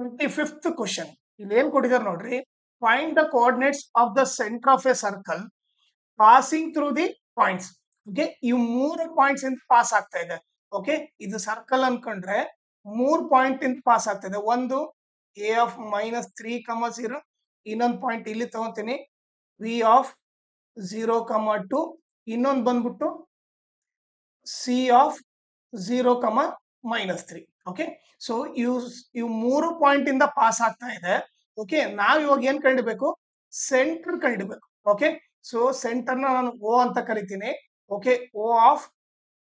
25th question ಇಲ್ಲಿ ಏನ್ ಕೊಟ್ಟಿದ್ದಾರೆ ನೋಡ್ರಿ. Find the coordinates of the centre of A circle passing through the points. Okay, ಈ 3 points ಇಂದ ಪಾಸ್ ಆಗ್ತಾ ಇದೆ. ಓಕೆ, ಇದು ಸರ್ಕಲ್ ಅನ್ಕೊಂಡ್ರೆ 3 ಪಾಯಿಂಟ್ ಇಂದ ಪಾಸ್ ಆಗ್ತಾ ಇದೆ. ಒಂದು ಎ ಆಫ್ -3,0, ಇನ್ನೊಂದು ಪಾಯಿಂಟ್ ಇಲ್ಲಿ ತಗೊಂತೀನಿ ವಿ ಆಫ್ 0,2, ಇನ್ನೊಂದು ಬಂದ್ಬಿಟ್ಟು ಸಿ ಆಫ್ 0,-3. ಓಕೆ, ಸೊ ಇವು 3 ಪಾಯಿಂಟ್ ಇಂದ ಪಾಸ್ ಆಗ್ತಾ ಇದೆ. ಓಕೆ, ನಾವ್ ಇವಾಗ ಏನ್ ಕಂಡಿಬೇಕು? ಸೆಂಟರ್ ಕಂಡಿಬೇಕು. ಓಕೆ, ಸೊ ಸೆಂಟರ್ ನ ನಾನು ಓ ಅಂತ ಕರಿತೀನಿ. Okay, O of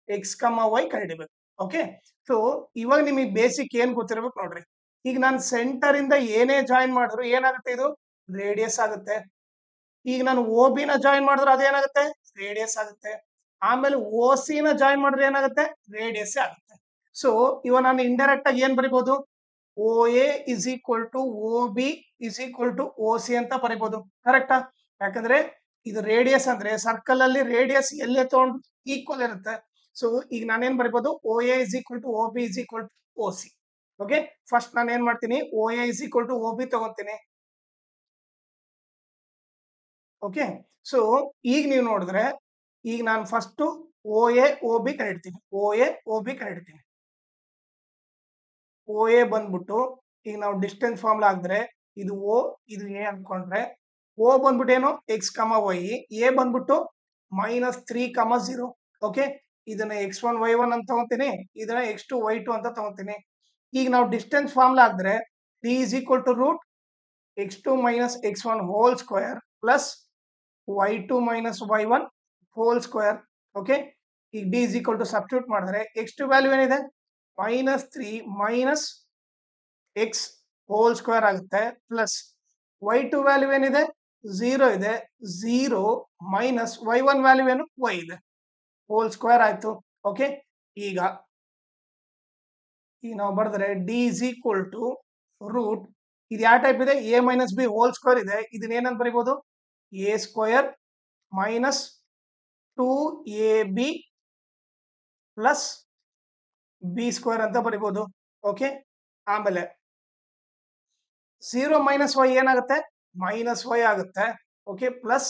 X Y ಕಂಡಿಬೇಕು. ಓಕೆ, ಸೊ ಇವಾಗ ನಿಮಗೆ ಬೇಸಿಕ್ ಏನ್ ಗೊತ್ತಿರ್ಬೇಕು ನೋಡ್ರಿ. ಈಗ ನಾನು ಸೆಂಟರ್ ಇಂದ ಏನೇ ಜಾಯಿನ್ ಮಾಡಿದ್ರು ಏನಾಗುತ್ತೆ? ಇದು ರೇಡಿಯಸ್ ಆಗುತ್ತೆ. ಈಗ ನಾನು ಓ ಬಿ ನ ಜಾಯಿನ್ ಮಾಡಿದ್ರೆ ಅದೇನಾಗುತ್ತೆ? ರೇಡಿಯಸ್ ಆಗುತ್ತೆ. ಆಮೇಲೆ ಓ ಸಿ ನ ಜಾಯಿನ್ ಮಾಡಿದ್ರೆ ಏನಾಗುತ್ತೆ? ರೇಡಿಯಸ್ ಆಗುತ್ತೆ. ಸೊ ಇವಾಗ ನಾನು ಇಂಡೈರೆಕ್ಟ್ ಆಗಿ ಏನ್ ಬರಿಬಹುದು? O A is equal to O B is equal to O C ಅಂತ ಬರಿಬಹುದು. ಕರೆಕ್ಟಾ? ಯಾಕಂದ್ರೆ ಇದು ರೇಡಿಯಸ್ ಅಂದ್ರೆ ಸರ್ಕಲ್ ಅಲ್ಲಿ ರೇಡಿಯಸ್ ಎಲ್ಲೇ ತಗೊಂಡು ಈಕ್ವಲ್ ಇರುತ್ತೆ. ಸೊ ಈಗ ನಾನೇನ್ ಬರಿಬಹುದು? O A is equal to O B is equal to O C. Okay, first ನಾನು ಏನ್ ಮಾಡ್ತೀನಿ? O A is equal to O B ತಗೋತೀನಿ. ಓಕೆ, ಸೊ ಈಗ ನೀವು ನೋಡಿದ್ರೆ ಈಗ ನಾನು first O A O B ಕಂಡಿಡ್ತೀನಿ. ಓ ಎ ಓ ಬಿ ಕಂಡಿಡ್ತೀನಿ. ಓ ಎ ಬಂದ್ಬಿಟ್ಟು ಈಗ ನಾವು ಡಿಸ್ಟೆನ್ಸ್ ಫಾರ್ಮುಲಾ ಹಾಕಿದ್ರೆ ಇದು ಓ ಇದು ಎ ಅನ್ಕೊಂಡ್ರೆ ಓ ಬಂದ್ಬಿಟ್ಟು ಏನು? ಎಕ್ಸ್ ವೈ, ಎ ಬಂದ್ಬಿಟ್ಟು -3,0. ಓಕೆ, ಇದನ್ನ x1 y1 ಅಂತ ತಗೊಂತೀನಿ, ಇದನ್ನ x2 y2 ಅಂತ ತಗೊಂತೀನಿ. ಈಗ ನಾವು ಡಿಸ್ಟೆನ್ಸ್ ಫಾರ್ಮುಲಾ ಹಾಕಿದ್ರೆ d is equal to root x2 - x1 whole square plus y2 - y1 whole square. Okay, ಈಗ d is equal to substitute ಮಾಡಿದ್ರೆ x2 ವ್ಯಾಲ್ಯೂ ಏನಿದೆ? -3 ಮೈನಸ್ ಎಕ್ಸ್ ಹೋಲ್ ಸ್ಕ್ವೇರ್ ಆಗುತ್ತೆ ಪ್ಲಸ್ y2 ವ್ಯಾಲ್ಯೂ ಏನಿದೆ? 0 ಇದೆ. 0 minus y1 value ಏನು? y ಇದೆ. Whole square ಆಯ್ತು. Okay, ಈಗ ನಾವು ಬರೆದ್ರೆ D is equal to root, ಇದು ಯಾವ ಟೈಪ್ ಇದೆ? A minus B whole square ಇದೆ. ಇದನ್ನ ಏನಂತ ಬರೀಬಹುದು? A square minus 2ab plus B square ಅಂತ ಬರೀಬಹುದು. ಓಕೆ, ಆಮೇಲೆ 0 ಮೈನಸ್ ವೈ ಏನಾಗುತ್ತೆ? ಮೈನಸ್ ವೈ ಆಗುತ್ತೆ. Okay, plus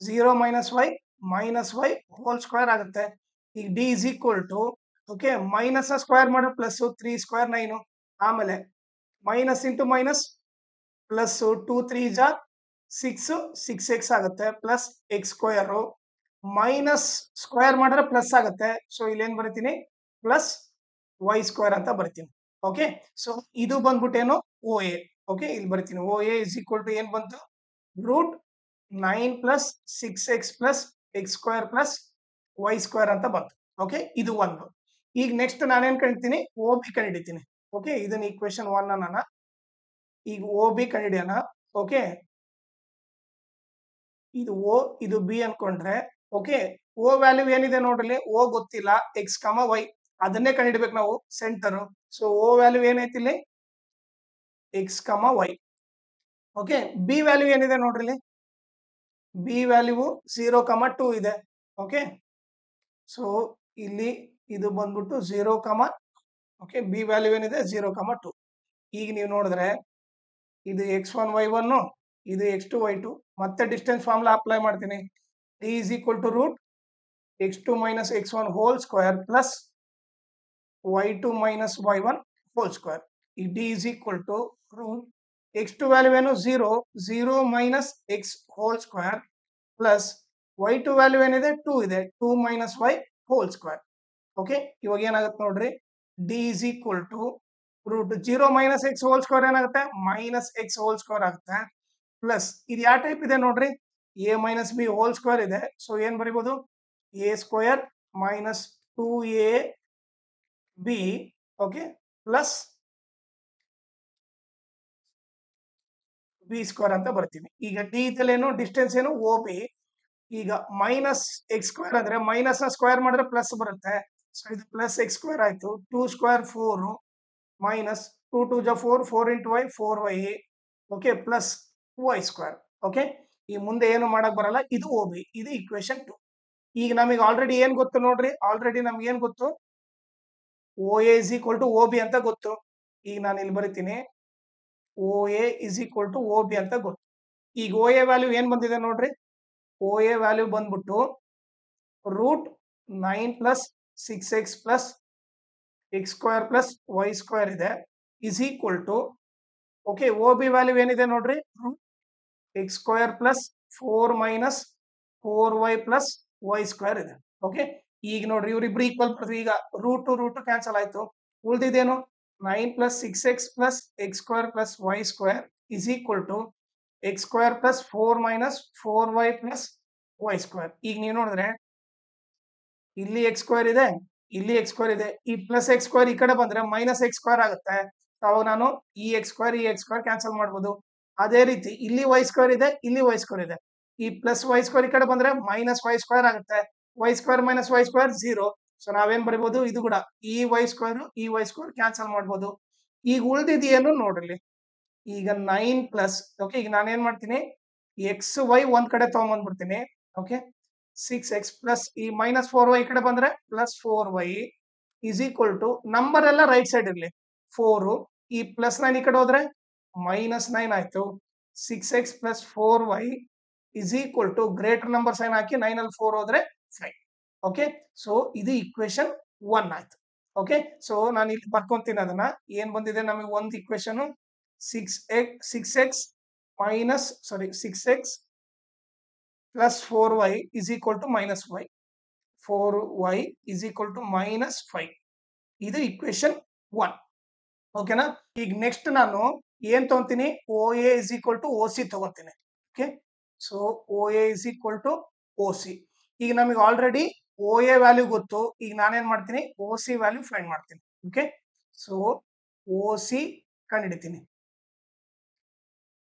0 minus Y whole square ಆಗುತ್ತೆ. ಈಗ d is equal to okay minus square ಮಾಡಿದ್ರೆ ಪ್ಲಸ್ 3 ಸ್ಕ್ವೇರ್ 9, ಆಮೇಲೆ ಮೈನಸ್ ಇಂಟು ಮೈನಸ್ ಪ್ಲಸ್ 2 3 ಜಾ 6x ಆಗುತ್ತೆ plus X square minus square ಮಾಡಿದ್ರೆ ಪ್ಲಸ್ ಆಗುತ್ತೆ. ಸೊ ಇಲ್ಲಿ ಏನ್ ಬರಿತೀನಿ? ಪ್ಲಸ್ ವೈ ಸ್ಕ್ವೇರ್ ಅಂತ ಬರ್ತೀನಿ. ಓಕೆ, ಸೊ ಇದು ಬಂದ್ಬಿಟ್ಟೇನು? ಓ ಎ. ಓಕೆ, ಇಲ್ಲಿ ಬರ್ತೀನಿ O A is equal to ಏನ್ ಬಂತು? Root 9 plus 6x plus X square plus Y square ಅಂತ ಬಂತು. ಓಕೆ, ಇದು ಒಂದು. ಈಗ ನೆಕ್ಸ್ಟ್ ನಾನೇನ್ ಕಂಡಿತೀನಿ? ಓ ಬಿ ಕಂಡಿಡಿತೀನಿ. ಓಕೆ, ಇದನ್ನ ಈಕ್ವೇಶನ್ 1 ಅನ್ನ ಈಗ ಓ ಬಿ ಕಂಡಿಡಿಯೋಣ. ಓಕೆ, ಇದು ಓ ಇದು ಬಿ ಅನ್ಕೊಂಡ್ರೆ ಓಕೆ ಓ ವ್ಯಾಲ್ಯೂ ಏನಿದೆ ನೋಡ್ರಿ? ಓ ಗೊತ್ತಿಲ್ಲ, ಎಕ್ಸ್ ವೈ ಅದನ್ನೇ ಕಂಡಿಡ್ಬೇಕು ನಾವು ಸೆಂಟರ್. ಸೊ ಓ ವ್ಯಾಲ್ಯೂ ಏನೈತಿ ಇಲ್ಲಿ? X y. Okay, B value ಏನಿದೆ ನೋಡ್ರಿ? ಬಿ ವ್ಯಾಲ್ಯೂ 0,2 ಇದೆ. ಓಕೆ, ಸೊ ಇಲ್ಲಿ ಇದು ಬಂದ್ಬಿಟ್ಟು 0, ಓಕೆ ಬಿ ವ್ಯಾಲ್ಯೂ ಏನಿದೆ? 0,2. ಈಗ ನೀವು ನೋಡಿದ್ರೆ ಇದು x1 y1 ಇದು x2 y2. ಮತ್ತೆ ಡಿಸ್ಟೆನ್ಸ್ ಫಾರ್ಮುಲಾ ಅಪ್ಲೈ ಮಾಡ್ತೀನಿ. d is equal to root x2 - x1 whole square plus y2 - y1 whole square. ಈ d is equal to root x2 value ಏನು? 0 minus X whole square plus y2 value ಏನಿದೆ? 2 ಇದೆ. 2 minus Y whole square. Okay, ಇವಾಗ ಏನಾಗುತ್ತೆ ನೋಡ್ರಿ? d is equal to root 0 minus X whole square ಏನಾಗುತ್ತೆ? Minus X whole square ಆಗುತ್ತೆ plus ಇದು ಯಾವ ಟೈಪ್ ಇದೆ ನೋಡ್ರಿ? A minus B whole square ಇದೆ. ಸೊ ಏನ್ ಬರೀಬಹುದು? A square minus 2ab okay plus B square ಅಂತ ಬರ್ತೀನಿ. ಈಗ ಡಿ ಇದ್ದಲ್ಲಿ ಡಿಸ್ಟೆನ್ಸ್ ಏನು? O B. ಈಗ ಮೈನಸ್ ಎಕ್ಸ್ ಸ್ಕ್ವೇರ್ ಅಂದ್ರೆ ಮೈನಸ್ ನ ಸ್ಕ್ವೇರ್ ಮಾಡಿದ್ರೆ ಪ್ಲಸ್ ಬರುತ್ತೆ. ಸೊ ಇದು ಪ್ಲಸ್ ಎಕ್ಸ್ ಸ್ಕ್ವೇರ್ ಆಯ್ತು. 2 ಸ್ಕ್ವೇರ್ 4 ಮೈನಸ್ 2 2 ಜಾ 4 4 into y 4y okay plus Y square. Okay, ಈ ಮುಂದೆ ಏನು ಮಾಡಕ್ ಬರಲ್ಲ. ಇದು ಓ ಬಿ, ಇದು ಈಕ್ವೇಶನ್ 2. ಈಗ ನಮಗೆ ಆಲ್ರೆಡಿ ಏನ್ ಗೊತ್ತು ನೋಡ್ರಿ? ಆಲ್ರೆಡಿ ನಮ್ಗೆ ಏನ್ ಗೊತ್ತು? O A is equal to O B ಅಂತ ಗೊತ್ತು. ಈಗ ನಾನು ಇಲ್ಲಿ ಬರಿತೀನಿ O A is equal to O B ಅಂತ ಗೊತ್ತು. ಈಗ ಓ ಎ ವ್ಯಾಲ್ಯೂ ಏನ್ ಬಂದಿದೆ ನೋಡ್ರಿ, ಓ ಎ ವ್ಯಾಲ್ಯೂ ಬಂದ್ಬಿಟ್ಟು root 9 plus 6x plus X square plus Y square ಇದೆ is equal to, okay, O B value ಏನಿದೆ ನೋಡ್ರಿ, X square plus 4 minus 4y plus Y square ಇದೆ. ಓಕೆ, ಈಗ ನೋಡ್ರಿ ಇವ್ರಿಬ್ರು ಈಕ್ವಲ್ ಮಾಡಿದ್ವಿ, ಈಗ ರೂಟ್ ಕ್ಯಾನ್ಸಲ್ ಆಯ್ತು, ಉಳ್ದಿದ್ದೇನು 9 plus 6x plus X square plus Y square is equal to X square plus 4 minus 4y plus Y square. ಈಗ ನೀವು ನೋಡಿದ್ರೆ ಇಲ್ಲಿ ಎಕ್ಸ್ ಸ್ಕ್ವೇರ್ ಇದೆ, ಇಲ್ಲಿ ಎಕ್ಸ್ ಸ್ಕ್ವೇರ್ ಇದೆ, ಈ ಪ್ಲಸ್ ಎಕ್ಸ್ ಸ್ಕ್ವೇರ್ ಈ ಕಡೆ ಬಂದ್ರೆ ಮೈನಸ್ ಎಕ್ಸ್ ಸ್ಕ್ವೇರ್ ಆಗುತ್ತೆ. ಅವಾಗ ನಾನು ಈ ಎಕ್ಸ್ ಸ್ಕ್ವೇರ್ ಕ್ಯಾನ್ಸಲ್ ಮಾಡ್ಬೋದು. ಅದೇ ರೀತಿ ಇಲ್ಲಿ ವೈ ಸ್ಕ್ವೇರ್ ಇದೆ, ಇಲ್ಲಿ ವೈ ಸ್ಕ್ವೇರ್ ಇದೆ, ಈ ಪ್ಲಸ್ ವೈ ಸ್ಕ್ವೇರ್ ಈ ಕಡೆ ಬಂದ್ರೆ ಮೈನಸ್ ವೈ ಸ್ಕ್ವೇರ್ ಆಗುತ್ತೆ. Y square minus y square 0. So ನಾವೇನ್ ಬರಿಬಹುದು, ಇದು ಕೂಡ ಈ ವೈ ಸ್ಕ್ವೇರ್ ಕ್ಯಾನ್ಸಲ್ ಮಾಡ್ಬೋದು. ಈಗ ಉಳಿದಿದ್ ಏನು ನೋಡ್ರಿ, ಈಗ 9 ಪ್ಲಸ್, ಓಕೆ, ಈಗ ನಾನೇನ್ ಮಾಡ್ತೀನಿ, ಎಕ್ಸ್ ವೈ ಒಂದ್ ಕಡೆ ತಗೊಂಡ್ಬಂದ್ಬಿಡ್ತೀನಿ. ಓಕೆ, 6x ಪ್ಲಸ್ ಈ ಮೈನಸ್ 4y ಈ ಕಡೆ ಬಂದ್ರೆ plus 4y is equal to, number ಎಲ್ಲ ರೈಟ್ ಸೈಡ್ ಇರ್ಲಿ, 4, ಈ ಪ್ಲಸ್ 9 ಈ ಕಡೆ ಹೋದ್ರೆ ಮೈನಸ್ 9 ಆಯ್ತು. 6x plus 4y is equal to greater number sign ಹಾಕಿ 9 ಅಲ್ಲಿ 4 ಹೋದ್ರೆ 5. ಓಕೆ, ಸೊ ಇದು ಇಕ್ವೇಶನ್ 1 ಆಯ್ತು. ಓಕೆ, ಸೊ ನಾನು ಇಲ್ಲಿ ಬರ್ಕೊಂತೀನಿ ಅದನ್ನ, ಏನ್ ಬಂದಿದೆ ನಮಗೆ ಒಂದು equation 6x plus 4y is equal to minus y. 4y is equal to minus 5. ಇದು ಇಕ್ವೇಶನ್ 1. ಓಕೆನಾ. ಈಗ ನೆಕ್ಸ್ಟ್ ನಾನು ಏನ್ ತಗೊಂತೀನಿ, O A is equal to O C ತಗೊಂತೀನಿ. Okay, so O A is equal to O C. ಈಗ ನಮಗೆ already O A value ಗೊತ್ತು, ಈಗ ನಾನೇನ್ ಮಾಡ್ತೀನಿ, ಓ ಸಿ ವ್ಯಾಲ್ಯೂ ಫೈಂಡ್ ಮಾಡ್ತೀನಿ. ಓಕೆ, ಸೊ ಓ ಸಿ ಕಂಡುಹಿಡಿತೀನಿ,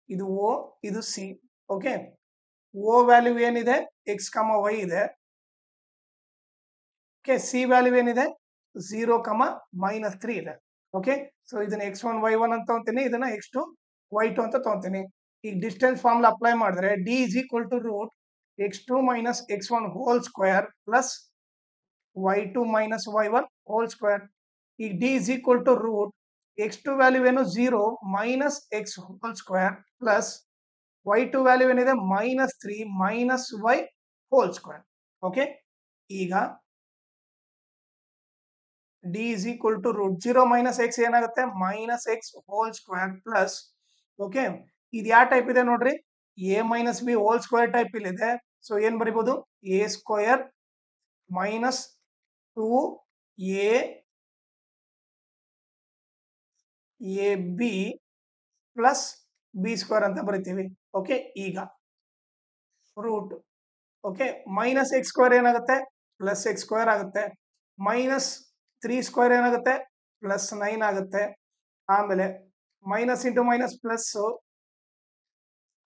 ಇದು ಓ, ಇದು ಸಿ. ಓಕೆ, ಓ ವ್ಯಾಲ್ಯೂ ಏನಿದೆ, ಎಕ್ಸ್ ಕಮ ವೈ ಇದೆ. ಓಕೆ, ಸಿ ವ್ಯಾಲ್ಯೂ ಏನಿದೆ, 0, -3 ಇದೆ. ಓಕೆ, ಸೊ ಇದನ್ನ x1 y1 ಅಂತ ತಗೊಂತೀನಿ, ಇದನ್ನ x2 y2 ಅಂತ ತಗೊಂತೀನಿ. ಈಗ ಡಿಸ್ಟೆನ್ಸ್ ಫಾರ್ಮುಲಾ ಅಪ್ಲೈ ಮಾಡಿದ್ರೆ d is equal to root x2 minus x1 whole square plus y2 minus y1 whole square. ಈಗ d is equal to root x2 value ಏನು 0 minus x whole square plus y2 value ಏನಿದೆ -3 minus y whole square. Okay, ಈಗ d is equal to root 0 minus x ಏನಾಗುತ್ತೆ, minus X whole square plus, okay, ಇದು ಯಾವ type ಇದೆ ನೋಡ್ರಿ, a minus B whole square type ಇಲ್ಲಿ ಇದೆ. So ಏನ್ ಬರಿಬಹುದು, a square minus 2a b plus B square ಅಂತ ಬರಿತೀವಿ. ಓಕೆ, ಈಗ root, okay, minus x square ಏನಾಗುತ್ತೆ, ಪ್ಲಸ್ ಎಕ್ಸ್ ಸ್ಕ್ವೇರ್ ಆಗುತ್ತೆ, ಮೈನಸ್ 3 ಸ್ಕ್ವೇರ್ ಏನಾಗುತ್ತೆ, ಪ್ಲಸ್ 9 ಆಗುತ್ತೆ, ಆಮೇಲೆ ಮೈನಸ್ ಇಂಟು ಮೈನಸ್ ಪ್ಲಸ್,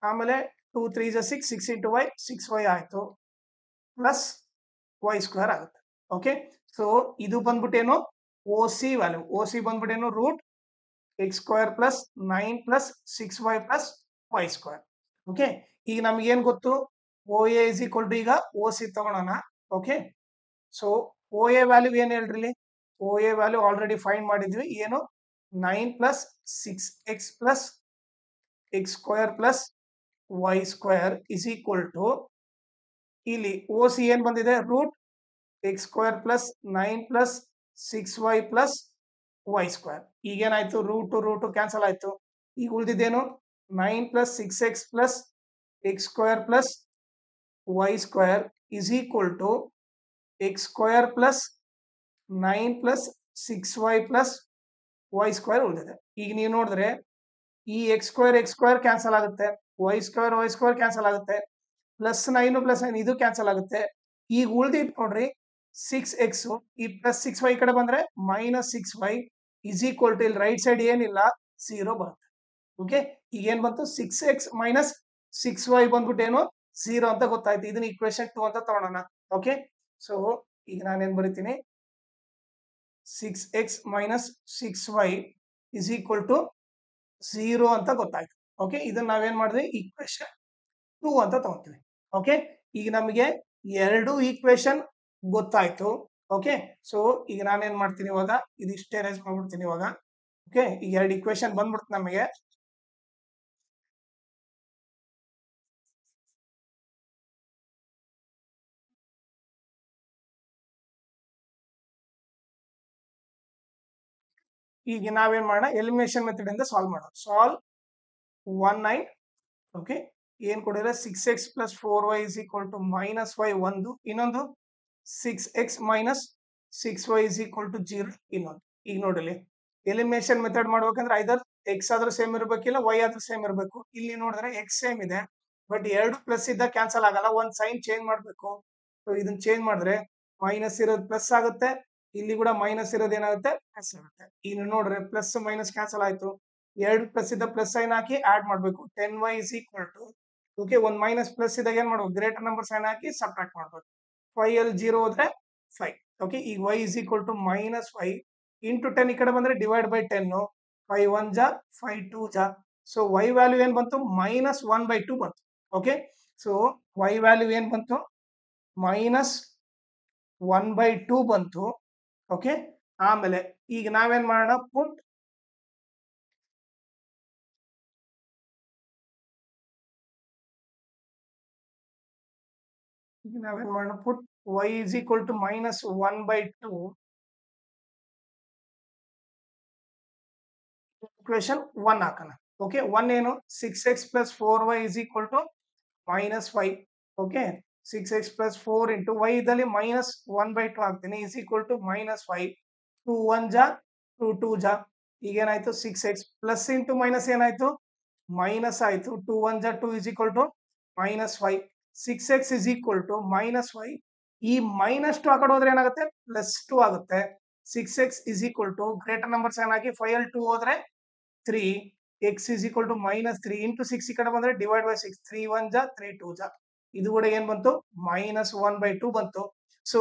ಆಮೇಲೆ 2 3 6 6 ಇಂಟು ವೈ 6y ಆಯ್ತು, ಪ್ಲಸ್ ವೈ ಸ್ಕ್ವೇರ್ ಆಗುತ್ತೆ. ಓಕೆ, ಸೊ ಇದು ಬಂದ್ಬಿಟ್ಟೇನು O C value, O C ಬಂದ್ಬಿಟ್ಟೇನು root X square plus 9 plus 6y plus Y square. Okay, ಈಗ ನಮ್ಗೆ ಏನ್ ಗೊತ್ತು, O A is equal to, ಈಗ ಓ ಸಿ ತಗೊಳ್ಳೋಣ. Okay, so O A value ಏನ್ ಹೇಳ್ರಿ, O A value already find ಮಾಡಿದ್ವಿ, ಏನು 9 plus 6x plus X square plus Y square is equal to, ಇಲ್ಲಿ ಓ ಸಿ ಏನ್ ಬಂದಿದೆ, root X square plus 9 plus 6y plus Y square. ಈಗೇನಾಯ್ತು, root cancel ಆಯ್ತು. ಈಗ ಉಳಿದಿದ್ದೇನು 9 plus 6x plus X square plus Y square is equal to X square plus 9 plus 6y plus Y square ಉಳಿದಿದೆ. ಈಗ ನೀವು ನೋಡಿದ್ರೆ ಈ ಎಕ್ಸ್ ಸ್ಕ್ವೇರ್ ಕ್ಯಾನ್ಸಲ್ ಆಗುತ್ತೆ, ವೈ ಸ್ಕ್ವೇರ್ ಕ್ಯಾನ್ಸಲ್ ಆಗುತ್ತೆ, ಪ್ಲಸ್ 9 ಇದು ಕ್ಯಾನ್ಸಲ್ ಆಗುತ್ತೆ. ಈಗ ಉಳಿದಿಟ್ಟು ನೋಡ್ರಿ 6x, ಈ ಪ್ಲಸ್ 6y ಕಡೆ ಬಂದ್ರೆ minus 6y is equal to, ಇಲ್ಲಿ ರೈಟ್ ಸೈಡ್ ಏನಿಲ್ಲ 0 ಬರುತ್ತೆ. ಓಕೆ, ಈಗ ಏನ್ ಬಂತು, 6x ಮೈನಸ್ 6y ಬಂದ್ಬಿಟ್ಟೇನು 0 ಅಂತ ಗೊತ್ತಾಯ್ತು. ಇದನ್ನ ಇಕ್ವೇಶನ್ 2 ಅಂತ ತಗೊಳ್ಳೋಣ. ಓಕೆ, ಸೊ ಈಗ ನಾನೇನ್ ಬರೀತೀನಿ, 6x minus 6y is equal to 0 ಅಂತ ಗೊತ್ತಾಯ್ತು. ಓಕೆ, ಇದನ್ನ ನಾವೇನ್ ಮಾಡಿದ್ವಿ, ಇಕ್ವೇಶನ್ 2 ಅಂತ ತಗೋತೀವಿ. ಓಕೆ, ಈಗ ನಮಗೆ ಎರಡು ಈಕ್ವೇಶನ್ ಗೊತ್ತಾಯ್ತು. ಓಕೆ, ಸೊ ಈಗ ನಾನೇನ್ ಮಾಡ್ತೀನಿ, ಇವಾಗ ಇದಿಷ್ಟೇ ರೈಸ್ ಮಾಡ್ಬಿಡ್ತೀನಿ ಇವಾಗ. ಓಕೆ, ಈಗ ಎರಡು ಇಕ್ವೇಶನ್ ಬಂದ್ಬಿಡ್ತು ನಮಗೆ. ಈಗ ನಾವೇನ್ ಮಾಡೋಣ, ಎಲಿಮಿನೇಷನ್ ಮೆಥಡ್ ಇಂದ ಸಾಲ್ವ್ ಮಾಡೋಣ. ಸಾಲ್ವ್ 19. ಓಕೆ, ಏನ್ ಕೊಡಿದ್ರೆ 6x + 4y = -y ಒಂದು, ಇನ್ನೊಂದು 6x - 6y = 0 ಇನ್ನೊಂದು. ಈಗ ನೋಡಲಿ, ಎಲಿಮಿನೇಷನ್ ಮೆಥಡ್ ಮಾಡ್ಬೇಕಂದ್ರೆ ಐದರ್ x ಆದ್ರೂ ಸೇಮ್ ಇರಬೇಕಿಲ್ಲ y ಆದ್ರೂ ಸೇಮ್ ಇರಬೇಕು. ಇಲ್ಲಿ ನೋಡಿದ್ರೆ x ಸೇಮ್ ಇದೆ, ಬಟ್ ಎರಡು ಪ್ಲಸ್ ಇದ್ದ ಕ್ಯಾನ್ಸಲ್ ಆಗಲ್ಲ, ಒಂದ್ ಸೈನ್ ಚೇಂಜ್ ಮಾಡ್ಬೇಕು. ಸೊ ಇದನ್ನ ಚೇಂಜ್ ಮಾಡಿದ್ರೆ ಮೈನಸ್ ಇರೋದು ಪ್ಲಸ್ ಆಗುತ್ತೆ, ಇಲ್ಲಿ ಕೂಡ ಮೈನಸ್ ಇರೋದು ಏನಾಗುತ್ತೆ, ಪ್ಲಸ್ ಆಗುತ್ತೆ. ಇನ್ನು ನೋಡ್ರೆ ಪ್ಲಸ್ ಮೈನಸ್ ಕ್ಯಾನ್ಸಲ್ ಆಯ್ತು, ಎರಡು ಪ್ಲಸ್ ಇದ್ದ ಪ್ಲಸ್ ಸೈನ್ ಹಾಕಿ ಆಡ್ ಮಾಡ್ಬೇಕು. 10y = ಓಕೆ, ಒಂದ್ ಮೈನಸ್ ಪ್ಲಸ್ ಇದ್ದಾಗ ಏನ್ ಮಾಡ್ಬೇಕು, ಗ್ರೇಟರ್ ನಂಬರ್ ಸೈನ್ ಹಾಕಿ ಸಬ್ಟ್ರಾಕ್ಟ್ ಮಾಡ್ಬೇಕು. 5 ಅಲ್ಲಿ 0 ಹೋದ್ರೆ 5. ಓಕೆ, ಈಗ y = -5 ಇಂಟು 10 ಈ ಕಡೆ ಬಂದ್ರೆ ಡಿವೈಡ್ ಬೈ 10. 5 1 ಜಾ 5 2 ಜಾ. ಸೊ y ವ್ಯಾಲ್ಯೂ ಏನ್ ಬಂತು, -1/2 ಬಂತು. ಓಕೆ, ಸೊ y ವ್ಯಾಲ್ಯೂ ಏನ್ ಬಂತು, -1/2 ಬಂತು. ಓಕೆ, ಆಮೇಲೆ ಈಗ ನಾವೇನ್ ಮಾಡೋಣ, ಪುಟ್ y = -1/2 ಇಕ್ವೇಶನ್ 1 ಹಾಕೋಣ. ಓಕೆ, 1 ಏನು, 6x + 4y = -5. Okay, 6x + 4 into y ಇದ್ದಲ್ಲಿ -1/2 ಹಾಕ್ತೀನಿ, = -5. 2 1 ಜಾ 2 2 ಜಾ. ಈಗ ಏನಾಯ್ತು, 6x ಪ್ಲಸ್ ಇಂಟು ಮೈನಸ್ ಏನಾಯ್ತು, ಮೈನಸ್ ಆಯ್ತು. 2 1 ಜಾ 2 = -5. 6x = -5. ಈ -2 ಆ ಕಡೆ ಹೋದ್ರೆ ಏನಾಗುತ್ತೆ, +2 ಆಗುತ್ತೆ. 6x = ಗ್ರೇಟರ್ ನಂಬರ್ ಸೈನ್ ಹಾಕಿ 5 ಅಲ್ಲಿ 2 ಹೋದ್ರೆ 3. x = -3 ಇಂಟು 6 ಈ ಕಡೆ ಬಂದ್ರೆ ಡಿವೈಡ್ ಬೈ 6. 3 1 ಜಾ 3 2 ಜಾ. ಇದು ಕೂಡ ಏನ್ ಬಂತು, -1/2 ಬಂತು. ಸೊ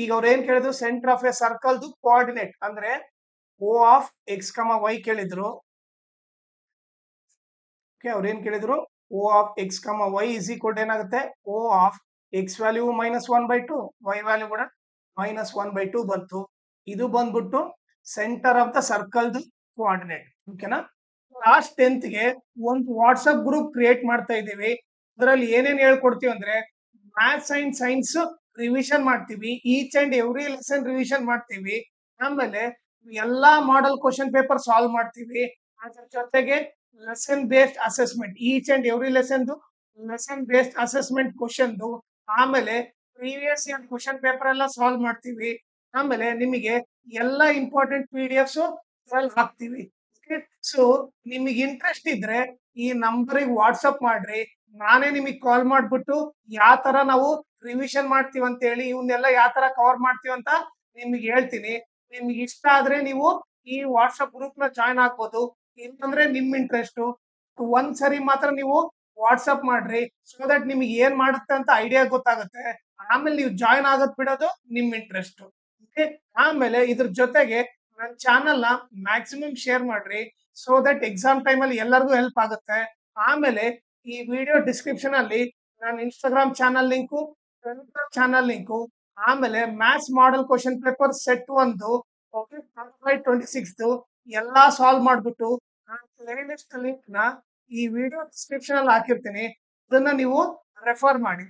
ಈಗ ಅವ್ರು ಏನ್ ಕೇಳಿದ್ರು, centre of A circle coordinate ಅಂದ್ರೆ O of x, y ಕೇಳಿದ್ರು. ಓಕೆ, ಅವ್ರು ಏನ್ ಕೇಳಿದ್ರು, O of x, y = ಏನಾಗುತ್ತೆ, O of x value -1/2, y value ಕೂಡ -1/2 ಬಂತು. ಇದು ಬಂದ್ಬಿಟ್ಟು centre of the circle coordinate. ಓಕೆನಾ, ಲಾಸ್ಟ್ 10th ಗೆ ಒಂದು ವಾಟ್ಸ್ಆಪ್ ಗ್ರೂಪ್ ಕ್ರಿಯೇಟ್ ಮಾಡ್ತಾ ಇದ್ದೀವಿ. ಅದರಲ್ಲಿ ಏನೇನ್ ಹೇಳ್ಕೊಡ್ತೀವಿ ಅಂದ್ರೆ, ಮ್ಯಾಥ್ಸ್ ಅಂಡ್ ಸೈನ್ಸ್ ರಿವಿಷನ್ ಮಾಡ್ತೀವಿ, each and every lesson revision ಮಾಡ್ತೀವಿ, ಆಮೇಲೆ ಎಲ್ಲಾ ಮಾಡೆಲ್ ಕ್ವಶನ್ ಪೇಪರ್ ಸಾಲ್ವ್ ಮಾಡ್ತೀವಿ. ಅದ್ರ ಜೊತೆಗೆ lesson based assessment, each and every lesson based assessment question, ಆಮೇಲೆ ಪ್ರೀವಿಯಸ್ ಇಯರ್ ಕ್ವಶನ್ ಪೇಪರ್ ಎಲ್ಲ ಸಾಲ್ವ್ ಮಾಡ್ತೀವಿ. ಆಮೇಲೆ ನಿಮಗೆ ಎಲ್ಲ ಇಂಪಾರ್ಟೆಂಟ್ PDFs ಹಾಕ್ತೀವಿ. ಸೊ ನಿಮಗೆ ಇಂಟ್ರೆಸ್ಟ್ ಇದ್ರೆ ಈ ನಂಬರಿಗೆ ವಾಟ್ಸಪ್ ಮಾಡ್ರಿ, ನಾನೇ ನಿಮಗೆ ಕಾಲ್ ಮಾಡ್ಬಿಟ್ಟು ಯಾವ ತರ ನಾವು ರಿವಿಷನ್ ಮಾಡ್ತೀವಿ ಅಂತ ಹೇಳಿ, ಇವನ್ನೆಲ್ಲ ಯಾವ ತರ ಕವರ್ ಮಾಡ್ತೀವಿ ಅಂತ ನಿಮಗೆ ಹೇಳ್ತೀನಿ. ನಿಮ್ಗೆ ಇಷ್ಟ ಆದ್ರೆ ನೀವು ಈ ವಾಟ್ಸಪ್ ಗ್ರೂಪ್ ನ ಜಾಯ್ನ್ ಆಗ್ಬೋದು, ಇಲ್ಲಾಂದ್ರೆ ನಿಮ್ ಇಂಟ್ರೆಸ್ಟ್. ಒಂದ್ಸರಿ ಮಾತ್ರ ನೀವು ವಾಟ್ಸಪ್ ಮಾಡ್ರಿ, ಸೊ ದಟ್ ನಿಮಗೆ ಏನ್ ಮಾಡುತ್ತೆ ಅಂತ ಐಡಿಯಾ ಗೊತ್ತಾಗುತ್ತೆ. ಆಮೇಲೆ ನೀವು ಜಾಯ್ನ್ ಆಗೋದ್ ಬಿಡೋದು ನಿಮ್ ಇಂಟ್ರೆಸ್ಟ್. ಓಕೆ, ಆಮೇಲೆ ಇದ್ರ ಜೊತೆಗೆ ನನ್ನ ಚಾನಲ್ ನ ಮ್ಯಾಕ್ಸಿಮಮ್ ಶೇರ್ ಮಾಡ್ರಿ, ಸೊ ದಟ್ ಎಕ್ಸಾಮ್ ಟೈಮ್ ಅಲ್ಲಿ ಎಲ್ಲರಿಗೂ ಹೆಲ್ಪ್ ಆಗುತ್ತೆ. ಆಮೇಲೆ ಈ ವಿಡಿಯೋ ಡಿಸ್ಕ್ರಿಪ್ಷನ್ ಅಲ್ಲಿ ನನ್ನ Instagram channel link, Telegram channel link, ಆಮೇಲೆ maths model question paper set 1 26 ಎಲ್ಲಾ ಸಾಲ್ವ್ ಮಾಡ್ಬಿಟ್ಟು ಪ್ಲೇ ಲಿಸ್ಟ್ ಲಿಂಕ್ ನ ಈ ವಿಡಿಯೋ ಡಿಸ್ಕ್ರಿಪ್ಷನ್ ಅಲ್ಲಿ ಹಾಕಿರ್ತೀನಿ, ಅದನ್ನ ನೀವು ರೆಫರ್ ಮಾಡಿ.